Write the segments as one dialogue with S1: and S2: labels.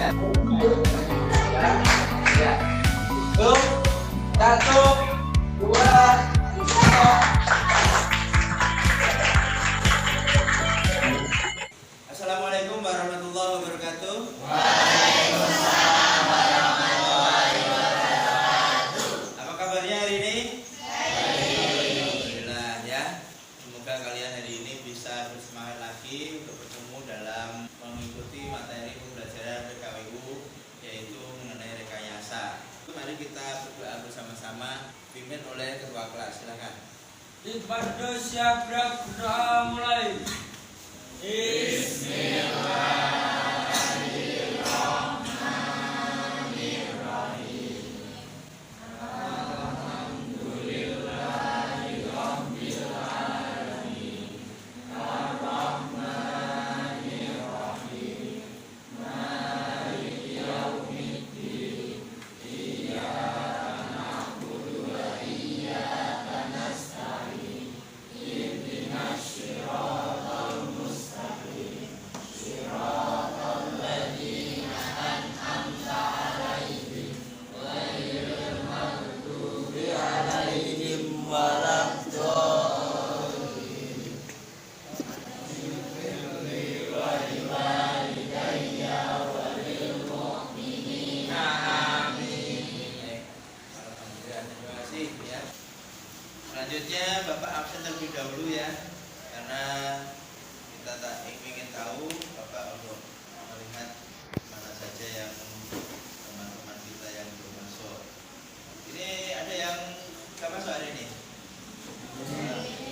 S1: Satu, dua, tiga. Assalamualaikum warahmatullahi wabarakatuh. Waalaikumsalam warahmatullahi wabarakatuh. Apa kabarnya hari ini? Alhamdulillah ya. Semoga kalian hari ini bisa bersemangat lagi untuk bertemu dalam mengikuti materi pembelajaran PKWU, yaitu mengenai rekayasa. Mari kita berdoa bersama-sama, dipimpin oleh ketua kelas. Silakan.
S2: Ibadah siap berdoa mulai.
S1: Selanjutnya Bapak absen terlebih dahulu ya, karena kita tak ingin tahu Bapak untuk melihat mana saja yang teman-teman kita yang belum masuk. Ini ada yang nggak masuk hari ini?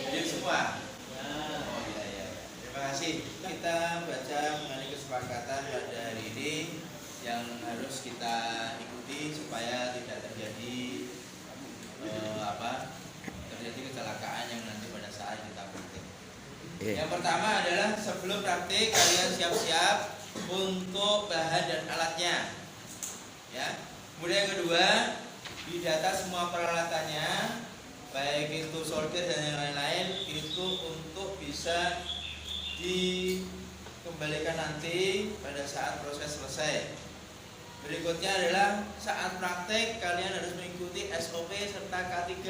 S1: Hadir semua? Oh iya ya. Terima kasih. Kita baca mengenai kesepakatan pada hari ini yang harus kita ikuti supaya tidak terjadi terjadi kecelakaan yang nanti pada saat kita praktik. Yang pertama adalah sebelum praktik kalian siap-siap untuk bahan dan alatnya, ya. Kemudian yang kedua, didata semua peralatannya, baik itu solder dan yang lain-lain, itu untuk bisa dikembalikan nanti pada saat proses selesai. Berikutnya adalah saat praktek kalian harus mengikuti SOP serta K3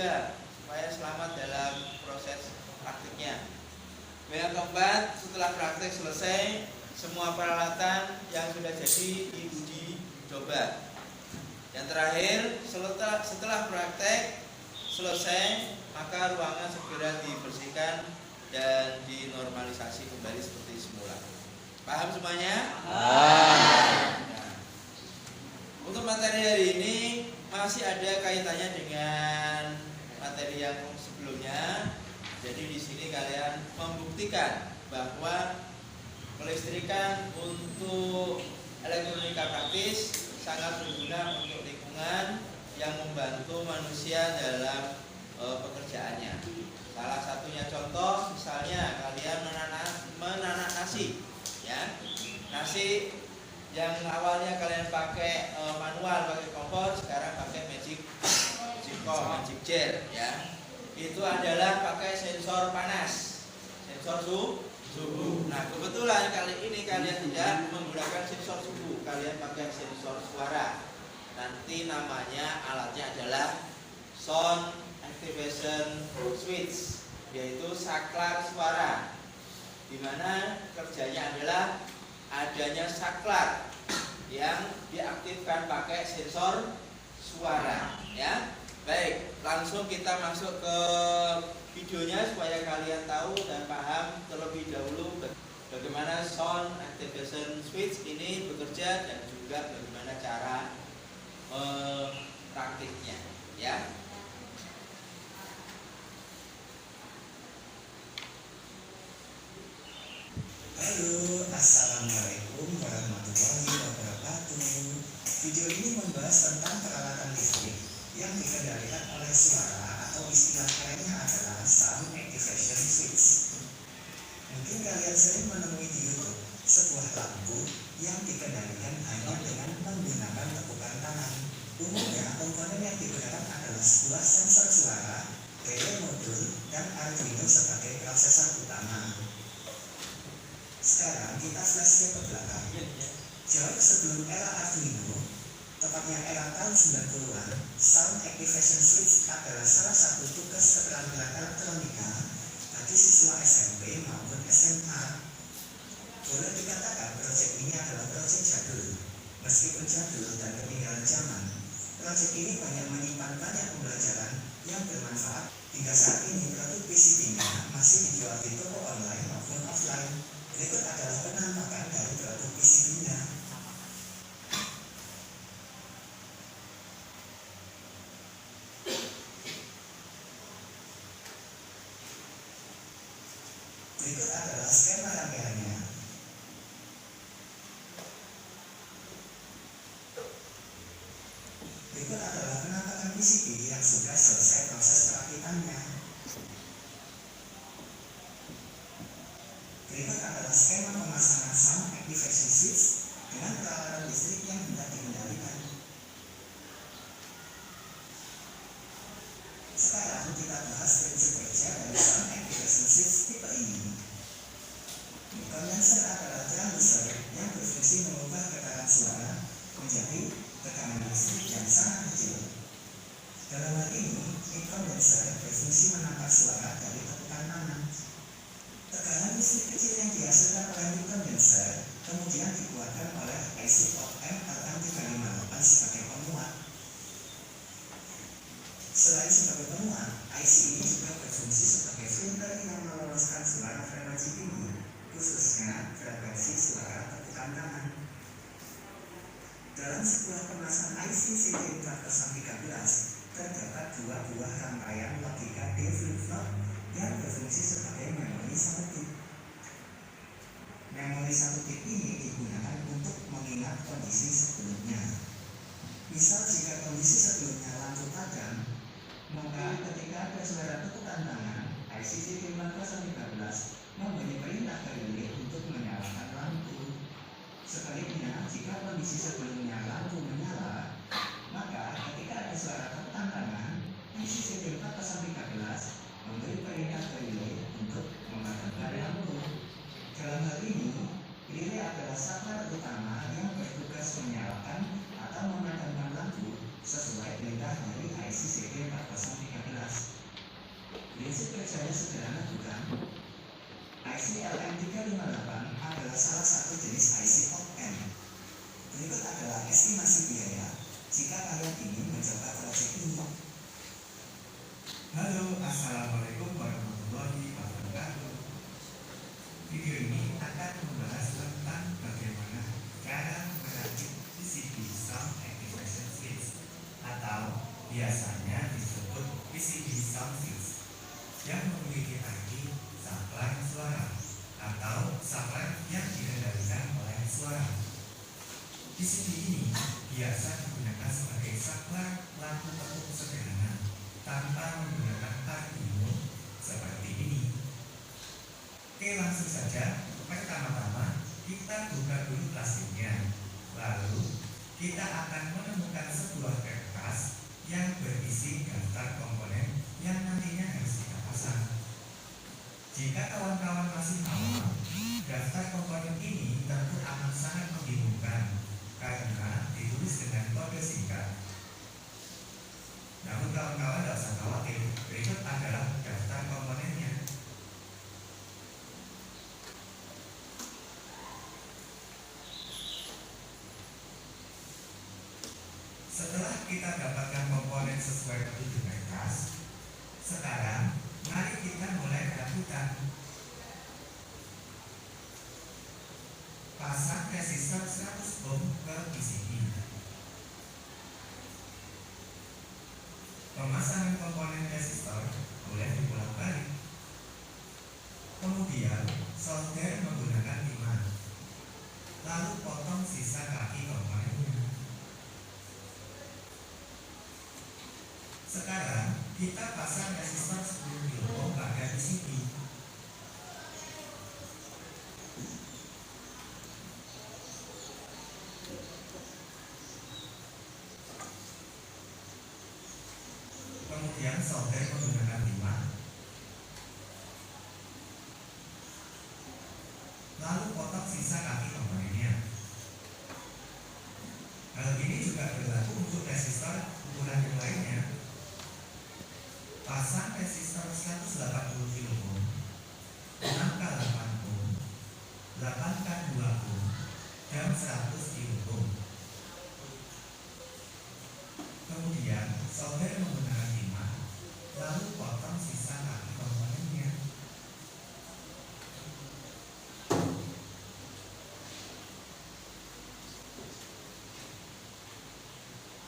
S1: supaya selamat dalam proses praktiknya. Yang keempat, setelah praktek selesai, semua peralatan yang sudah jadi diuji coba. Yang terakhir, setelah praktek selesai, maka ruangan segera dibersihkan dan dinormalisasi kembali seperti semula. Paham semuanya? Untuk materi hari ini masih ada kaitannya dengan materi yang sebelumnya. Jadi di sini kalian membuktikan bahwa kelistrikan untuk elektronika praktis sangat berguna untuk lingkungan yang membantu manusia dalam pekerjaannya. Salah satunya contoh, misalnya kalian menanak nasi, ya. Nasi yang awalnya kalian pakai manual, pakai kompor, sekarang pakai magic jar, ya. Itu adalah pakai sensor panas, sensor suhu. Nah, kebetulan kali ini kalian tidak menggunakan sensor suhu, kalian pakai sensor suara. Nanti namanya alatnya adalah sound activation switch, yaitu saklar suara, di mana kerjanya adalah adanya saklar yang diaktifkan pakai sensor suara, ya. Baik, langsung kita masuk ke videonya supaya kalian tahu dan paham terlebih dahulu bagaimana sound activation switch ini bekerja dan juga bagaimana cara praktiknya, ya.
S3: Halo, assalamualaikum warahmatullahi wabarakatuh. Video ini membahas tentang peralatan listrik yang dikendalikan oleh suara atau istilah kerennya adalah sound activation switch. Mungkin kalian sering menemui di YouTube sebuah lampu yang dikendalikan hanya dengan menggunakan tepukan tangan. Umumnya komponen yang digunakan adalah sebuah sensor suara, relay modul, dan Arduino sebagai prosesor utama. Sekarang kita flashback ke belakang. Jauh sebelum era Arduino, tepatnya era tahun 90-an, Sound Activation Switch adalah salah satu tugas keterampilan elektronika bagi siswa SMP maupun SMA. Boleh dikatakan proyek ini adalah proyek jadul. Meskipun jadul dan ketinggalan zaman, proyek ini banyak menyimpan banyak pembelajaran yang bermanfaat. Hingga saat ini produk PCB-nya masih dijual di toko online maupun offline. Berikut adalah penampakan dari produk PCB-nya. Berikut adalah skema rangkaiannya. Berikut adalah penampakan PCB yang sudah selesai proses perakitannya. Berikut adalah skema pemasangan sound activation switch dengan peralatan listrik yang hendak dikendalikan. Sekarang kita bahas prinsip kerja dari sound activation switch tipe ini. Kondenser adalah transducer yang berfungsi mengubah tekanan suara menjadi tekanan listrik yang sangat kecil. Dalam hal ini, kondenser berfungsi menangkap suara dari tepuk tangan. Tekanan listrik kecil yang dihasilkan oleh kondenser kemudian dikeluarkan oleh IC op-amp LM358 sebagai penguat. Selain sebagai penguat, IC ini juga berfungsi sebagai filter yang meloloskan suara frekuensi tinggi, khususnya frekuensi suara tepukan tangan. Dalam sebuah kemasan IC CD403 terdapat dua buah rangkaian logika D flip-flop yang berfungsi sebagai memori satu bit. Memori satu bit ini digunakan untuk mengingat kondisi sebelumnya. Misal jika kondisi sebelumnya lampu padam, maka ketika ada suara tepukan tangan, IC CD403 memberi perintah ke relay untuk menyalakan lampu. Sebaliknya, jika kondisi sebelumnya lampu menyala, maka ketika ada suara tepukan tangan, IC CD403 memberi perintah ke relay untuk memadamkan lampu. Dalam hal ini, relay adalah saklar utama yang bertugas menyalakan atau memadamkan lampu sesuai perintah dari IC CD403. Prinsip kerjanya sederhana bukan? IC LM358 adalah salah satu jenis IC op-amp. Berikut adalah estimasi biaya jika kalian ingin mencoba proyek ini.
S4: Halo, assalamualaikum warahmatullahi wabarakatuh. Video ini akan membahas tentang bagaimana cara merakit PCB Sound Activation Switch atau biasanya disebut PCB Sound Switch yang memiliki arti saklar suara atau saklar yang dikendalikan oleh suara. PCB ini biasa digunakan sebagai saklar lampu tepuk sederhana tanpa menggunakan Arduino seperti ini. Oke, langsung saja. Pertama-tama kita buka dulu plastiknya. Lalu kita akan menemukan sebuah kertas yang berisi daftar komponen yang nantinya harus kita pasang. Jika kawan-kawan masih awam, daftar komponen ini tentu akan sangat membingungkan karena ditulis dengan kode singkat. Namun kawan-kawan tidak usah khawatir, berikut adalah daftar komponennya. Setelah kita dapatkan komponen sesuai petunjuk kertas, sekarang mari kita mulai perakitan. Pasang resistor 100 ohm ke PCB. Pemasangan komponen resistor boleh dibolak-balik. Kemudian solder menggunakan timah. Lalu potong sisa kaki komponennya. Sekarang kita pasang resistor 10 ohm pada PCB. Kemudian solder menggunakan timah. Lalu potong sisa kaki komponennya. solder menggunakan timah, lalu potong sisa kaki komponennya.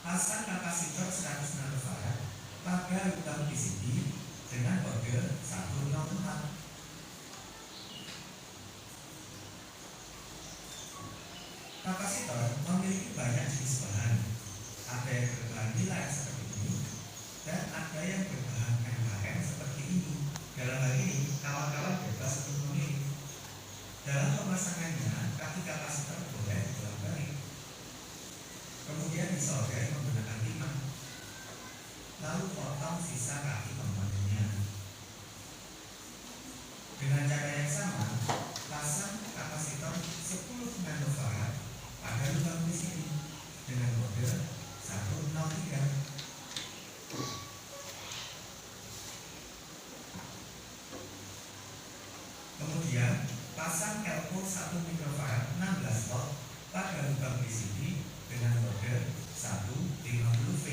S4: Pasang kapasitor 100 nanofarad pada lubang PCB dengan kode 104. Kapasitor memiliki banyak jenis bahan. Ada yang berbahan nilai seperti ini, dan ada yang berbahan NaN seperti ini. Dalam hal ini, kawan-kawan bebas untuk memilih. Dalam pemasangannya, kaki kapasitor boleh bolak-balik. Kemudian disolder menggunakan timah. Lalu potong sisa kaki komponennya. Dengan cara yang sama, pasang kapasitor 10 nanofarad pada lubang PCB dengan kode 103. Kemudian pasang elko 1 mikrofarad 16 volt pada lubang PCB dengan kode 150V.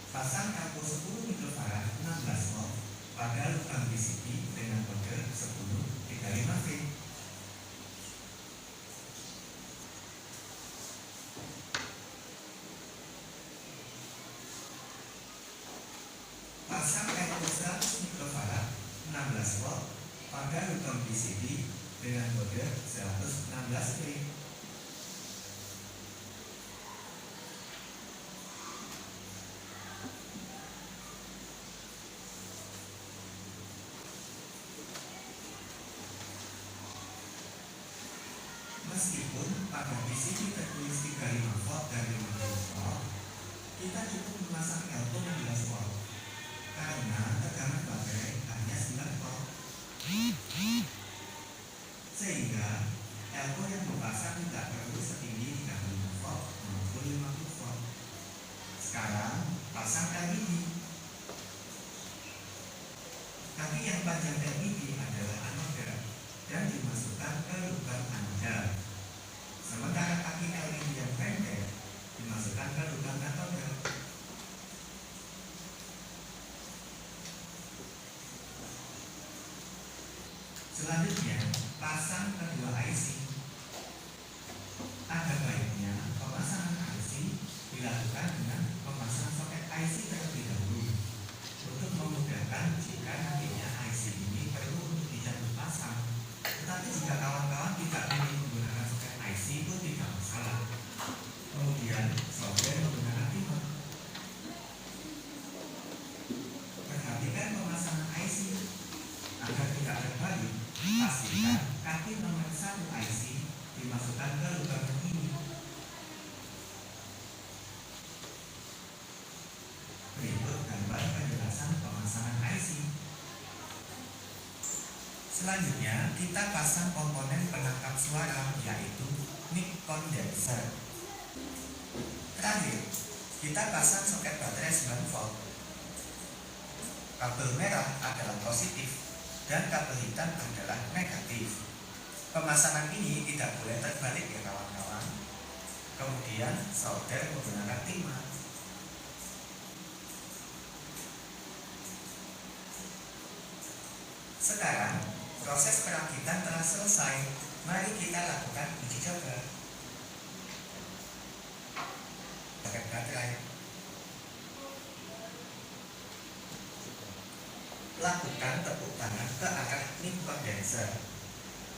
S4: Pasang elko 10 mikrofarad 16 volt pada lubang PCB dengan kode 1035V. Pasang elko 100 mikrofarad 16 volt pada lubang PCB dengan kode 116V. Meskipun pada PCB tertulis 35 volt dan 50 volt, kita cukup memasang elko 16 volt karena tegangan baterai hanya 9 volt. Sehingga elko yang dipasang tidak perlu setinggi 35 volt maupun 50 volt. Sekarang pasang LED. Kaki yang panjang LED adalah anoda dan dimasukkan ke lubang anoda. Sementara kaki LED yang pendek dimasukkan ke lubang katoda. Selanjutnya, pasang kedua IC. Ada baiknya pemasangan IC dilakukan dengan memasang soket IC terlebih dahulu untuk memudahkan jika nantinya IC ini perlu untuk dicabut pasang. Tetapi jika kawan-kawan tidak ingin menggunakan soket IC pun tidak masalah. Kemudian solder menggunakan timah. Perhatikan pemasangan IC agar tidak terbalik. Pastikan kaki nomor 1 IC dimasukkan ke lubang ini. Berikut gambar penjelasan pemasangan IC. Selanjutnya, kita pasang komponen penangkap suara, yaitu mic condenser. Terakhir, kita pasang soket baterai 9 volt. Kabel merah adalah positif dan kabel hitam adalah negatif. Pemasangan ini tidak boleh terbalik ya kawan-kawan. Kemudian solder menggunakan timah. Sekarang proses perakitan telah selesai. Mari kita lakukan uji coba. Soket baterai. Lakukan tepuk tangan ke arah mic condenser.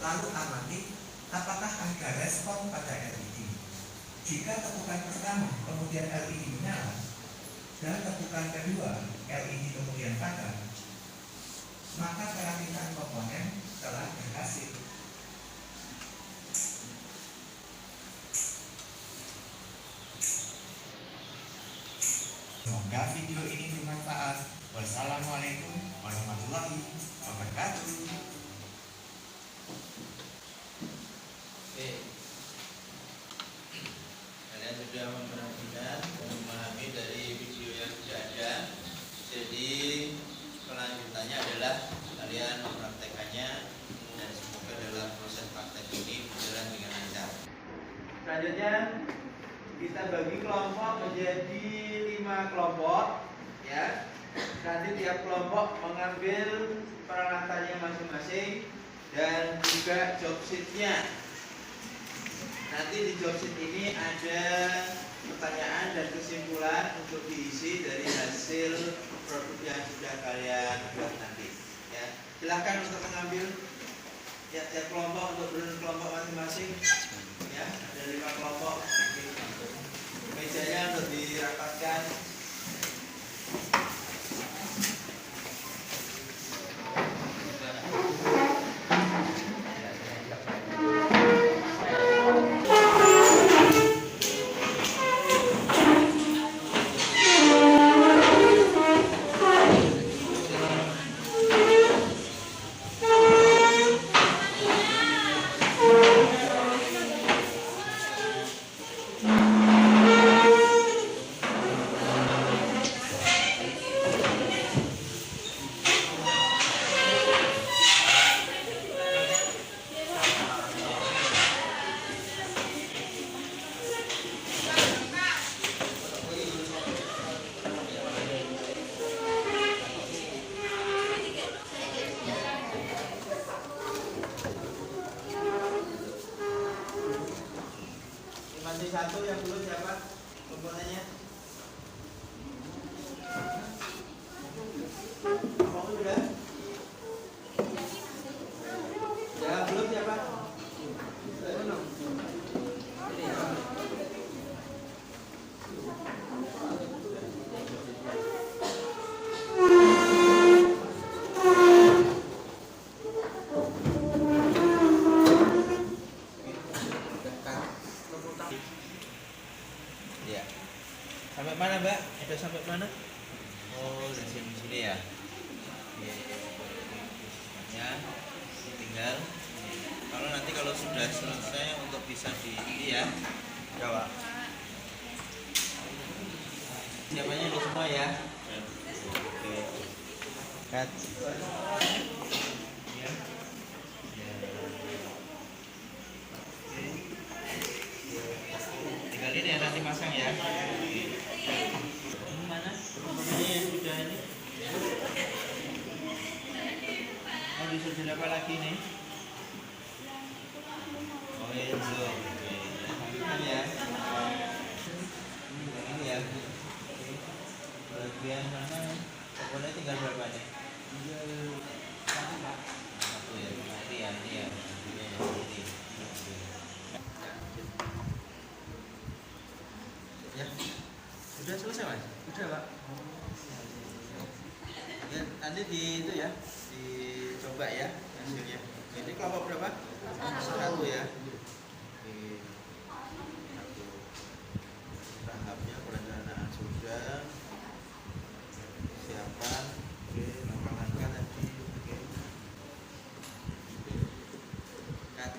S4: Lalu amati apakah ada respon pada LED. Jika tepukan pertama kemudian LED menyala dan tepukan kedua LED kemudian padam, maka perakitan komponen telah berhasil. Semoga video ini bermanfaat. Wassalamualaikum warahmatullahi wabarakatuh.
S1: Oke, kalian sudah memperhatikan dan memahami dari video yang sudah ada. menjadi 5 kelompok, ya. Nanti tiap kelompok mengambil peralatannya masing-masing dan juga job sheet-nya. Nanti di job sheet ini ada pertanyaan dan kesimpulan untuk diisi dari hasil produk yang sudah kalian buat nanti. Ya, silahkan untuk mengambil tiap kelompok untuk berkelompok masing-masing. Ya, ada 5 kelompok. Mejanya untuk dirapatkan. Masih satu yang belum siapa komponennya? Kamu sudah? Ya belum siapa? Ya. Sampai mana, Mbak? Udah sampai mana? Oh, di sini ya. Ya. Tinggal. Kalau nanti kalau sudah selesai untuk bisa di ya. Jawab. Siapanya udah semua ya? Oke. Cut. Tinggal ini ya nanti masang ya. Ini mana? Ini yang sudah ini. Oh disusun apa lagi nih? Oh Enzo. Ini ya. Ini ya. Bagian mana? Pokoknya tinggal berapa nih? Satu ya. Nanti ya ini ya. Ini. Ya, sudah selesai mas? Sudah pak. Ya, nanti di itu ya, dicoba ya hasilnya. Ini kelompok berapa? Satu ya. Oke. Satu. Tahapnya perencanaan sudah. Siapan. Oke, langkah-langkah tadi. Oke. Cut.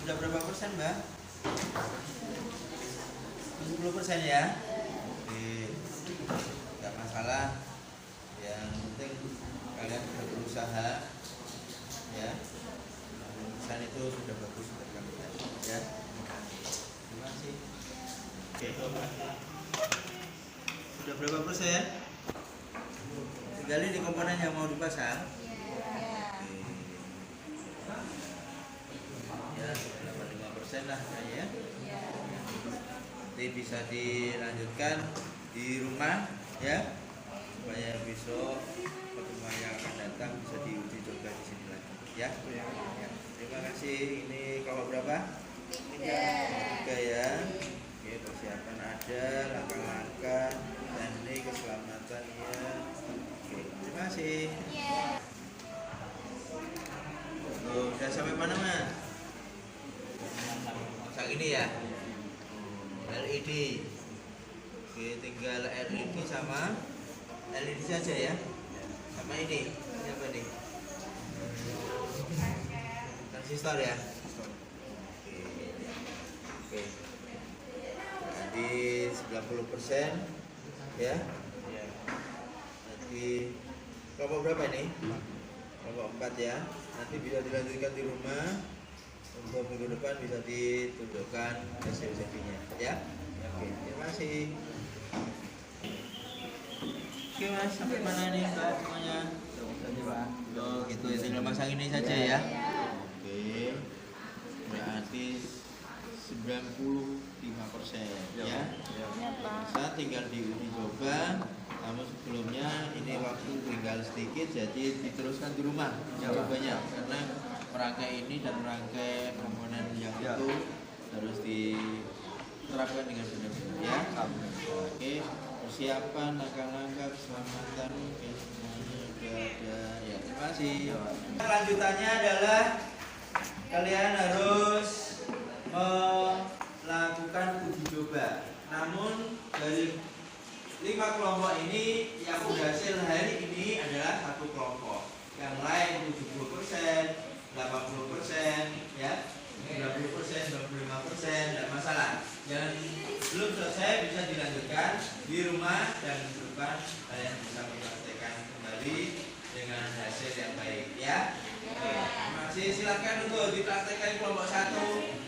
S1: Sudah berapa persen mbak? 70% ya. Oke. Enggak masalah. Yang penting kalian sudah berusaha ya. Pesan itu sudah bagus untuk kalian ya. Terima kasih. Oke. Sudah berapa persen? Tinggal ini komponen yang mau dipasang. Oke. Ya, 85% lah kayaknya ya. Nanti bisa dilanjutkan di rumah ya, supaya besok pertemuan yang akan datang bisa diuji coba di sini lagi ya. Ya. Terima kasih. Ini kelompok berapa? 3 ya. Oke, persiapan ada, langkah-langkah, teknik keselamatannya. Oke, terima kasih. Udah sampai mana mas? Masak ini ya. LED. Oke, tinggal LED sama LED saja ya. Sama ini. Ini apa nih? Transistor ya. Oke. Jadi 90% ya. Nanti kelompok berapa ini? Kelompok 4 ya. Nanti bisa dilanjutkan di rumah. Untuk minggu depan bisa ditunjukkan hasil-hasilnya ya. Oke. kasih. Oke Mas, sampai mana nih Mbak semuanya? Oh gitu ya, tinggal masang ini saja ya. Oke, berarti 95% ya. Bisa tinggal diuji coba. Namun sebelumnya ini waktu tinggal sedikit, jadi diteruskan di rumah cobanya, karena merangkai ini dan merangkai komponen yang itu harus diterapkan dengan benar-benar ya. Oke, persiapan langkah-langkah keselamatan, oke, semuanya sudah ada ya. Terima kasih. Lanjutannya adalah kalian harus melakukan uji coba. Namun dari 5 kelompok ini yang berhasil hari ini adalah 1 kelompok. Yang lain 70%, 80%, ya, 90%, 25%, tidak masalah. Yang belum selesai bisa dilanjutkan di rumah dan di depan kalian bisa mempraktekkan kembali dengan hasil yang baik, ya. Oke, masih silakan untuk dipraktekkan kelompok 1.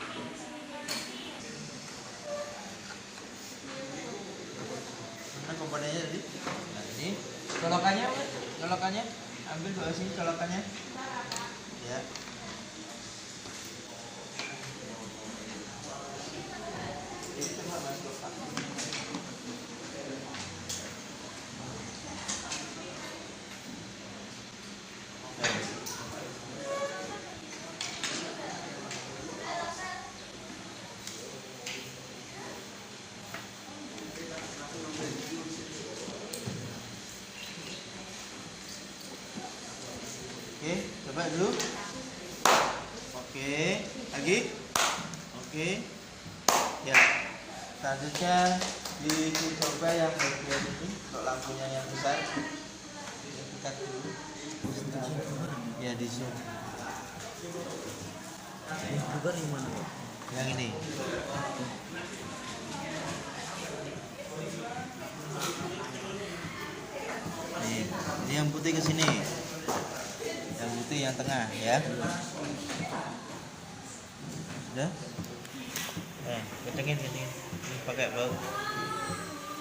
S1: Mana komponennya tadi? Nah ini colokannya ambil bawa sini colokannya ya. Ini coba Mas Bapak. Oke, coba dulu. Oke, lagi. Oke. Ya. Selanjutnya dicoba yang bagian ini, untuk lampunya yang besar. Dekat dulu. Ya, di zoom. Yang ini. Ini yang putih ke sini. Yang putih yang tengah ya. Sudah? Kencengin. Ini pakai bau.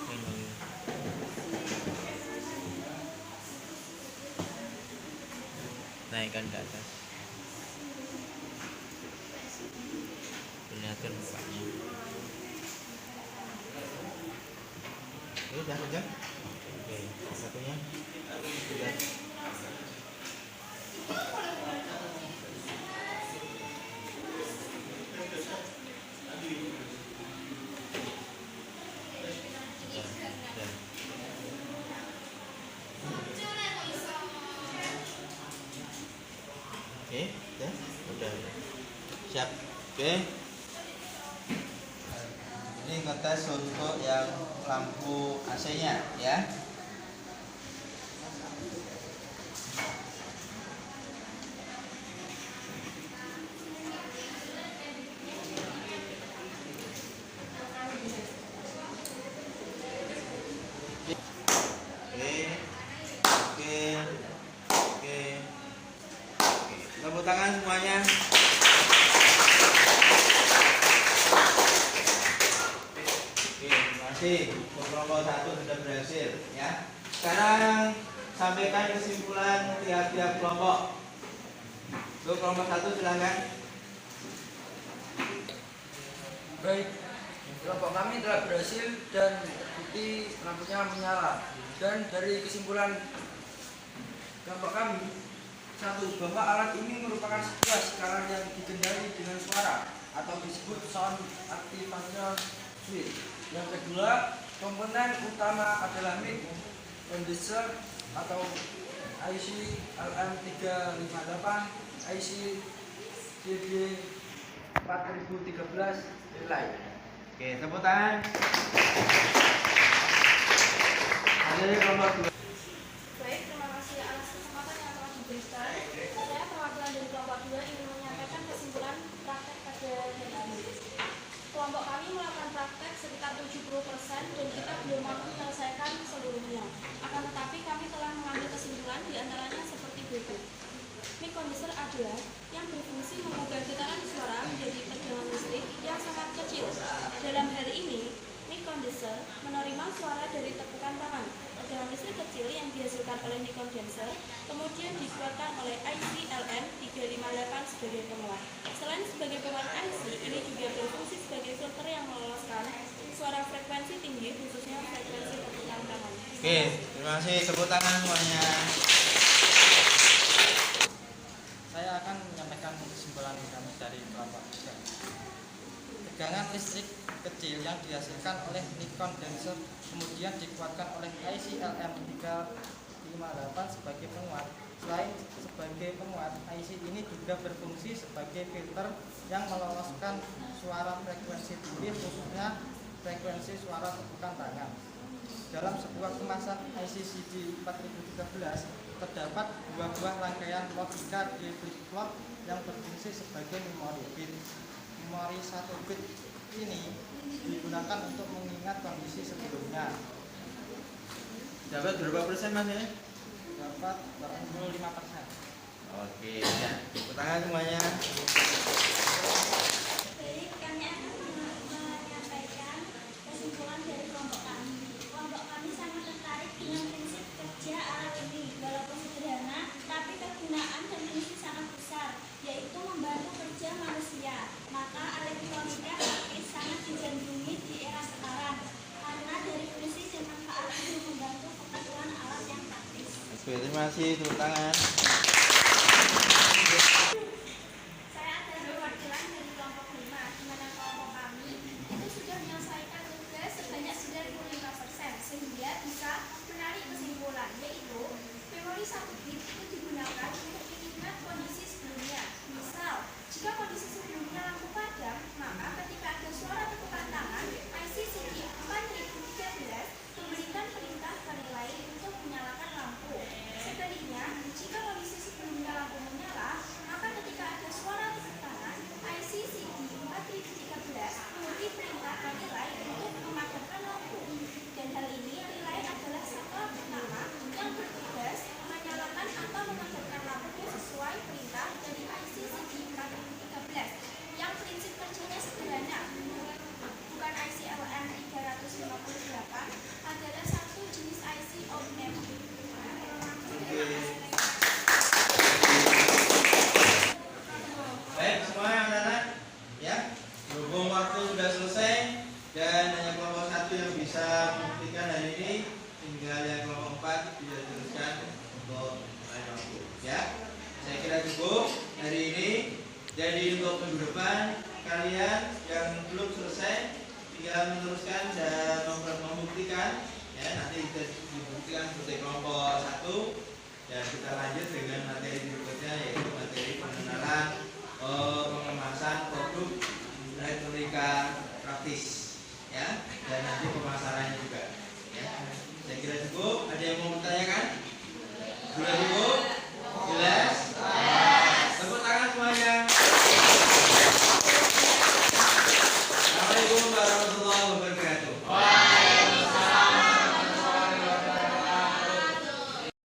S1: Ini. Naikkan ke atas. Kelihatan mukanya. Oke, udah kencang. Oke, satunya. Sudah. Oke, udah. Siap. Oke. Ini ngetes untuk yang lampu AC-nya ya. Tepuk tangan semuanya. Oke, terima kasih. Kelompok 1 sudah berhasil ya. Sekarang sampaikan kesimpulan tiap-tiap kelompok. Untuk kelompok 1 silakan.
S2: Baik, kelompok kami telah berhasil dan terbukti lampunya menyala. Dan dari kesimpulan kelompok kami, 1. Bahwa alat ini merupakan sebuah skala yang dikendali dengan suara atau disebut sound activation switch. Yang kedua, komponen utama adalah mic condenser atau IC LM358, IC CD 4013 relay.
S1: Oke, tepuk tangan. Ada kelompok 2.
S5: Baik, terima kasih atas kesempatan yang telah diberikan. Saya perwakilan dari kelompok 2 ingin menyampaikan kesimpulan praktek pada hari ini. Kelompok kami melakukan praktek sekitar 70% dan kita belum mampu menyelesaikan seluruhnya. Akan tetapi kami telah mengambil kesimpulan diantaranya seperti berikut. Mic condenser adalah yang berfungsi mengubah getaran suara menjadi tegangan listrik yang sangat kecil. Dalam hal ini, mic condenser condenser menerima suara dari tepukan tangan. Tegangan listrik kecil yang dihasilkan oleh nik condenser kemudian dikuatkan oleh IC LM358 sebagai penguat. Selain sebagai penguat IC, ini juga berfungsi sebagai filter yang meloloskan suara frekuensi tinggi, khususnya frekuensi tepukan tangan.
S1: Oke, terima kasih. Tepuk tangan semuanya.
S2: Saya akan menyampaikan kesimpulan kami dari kelompok 3. Tegangan listrik kecil yang dihasilkan oleh nik condenser kemudian dikuatkan oleh IC LM358 sebagai penguat. Selain sebagai penguat, IC ini juga berfungsi sebagai filter yang meloloskan suara frekuensi tinggi, khususnya frekuensi suara tepukan tangan. Dalam sebuah kemasan IC CD 4013 terdapat dua buah rangkaian logika di flip-flop yang berfungsi sebagai memori bit. Memori 1 bit ini digunakan untuk mengingat kondisi sebelumnya.
S1: Dapat berapa persen Mas ya?
S2: Dapat 85%.
S1: Oke, ya. Tepuk tangan semuanya.
S5: Baik, kami akan menyampaikan kesimpulan dari kelompok kami. Kelompok kami sangat tertarik dengan prinsip kerja alat ini, walaupun sederhana, tapi kegunaan dan fungsi sangat besar, yaitu membantu kerja manusia. Maka elektronika praktis sangat digandrungi di era sekarang, karena dari fungsi dan manfaat itu membantu kebutuhan alat yang praktis.
S1: Oke, terima kasih. Tepuk tangan.
S5: Saya adalah perwakilan dari kelompok 5, di mana kelompok kami itu sudah menyelesaikan tugas sebanyak 95%, sehingga bisa menarik kesimpulan, yaitu memori 1 bit itu digunakan untuk mengingat kondisi sebelumnya. Misal, jika kondisi sebelumnya lampu padam, maka ketika ada suara tepukan tangan, IC CD 4013 memberikan perintah ke relay untuk menyalakan lampu. Sebaliknya, jika kondisi sebelumnya lampu menyala, maka ketika ada suara tepuk tangan, IC CD 4013 memberi perintah ke relay untuk memadamkan lampu. Dan hal ini, relay adalah satuan pertama yang bertugas menyalakan atau memadamkan lampu sesuai perintah dari IC CD 4013 yang prinsip kerjanya sederhana. Bukan IC LM358 adalah satu jenis IC OEM.
S1: Baik, semuanya anak-anak, ya. Berhubung waktu sudah selesai dan hanya kelompok 1 yang bisa membuktikan hari ini, tinggal yang kelompok 4 bisa diteruskan untuk lain waktu, ya. Saya kira cukup hari ini. Jadi untuk minggu depan kalian yang belum selesai tinggal meneruskan dan membuktikan, ya. Nanti bisa dibuktikan seperti kelompok 1 dan kita lanjut dengan materi berikutnya, yaitu materi pengenalan pengemasan produk elektronika praktis, ya, dan nanti pemasarannya juga, ya. Saya kira cukup. Ada yang mau bertanyakan? Sudah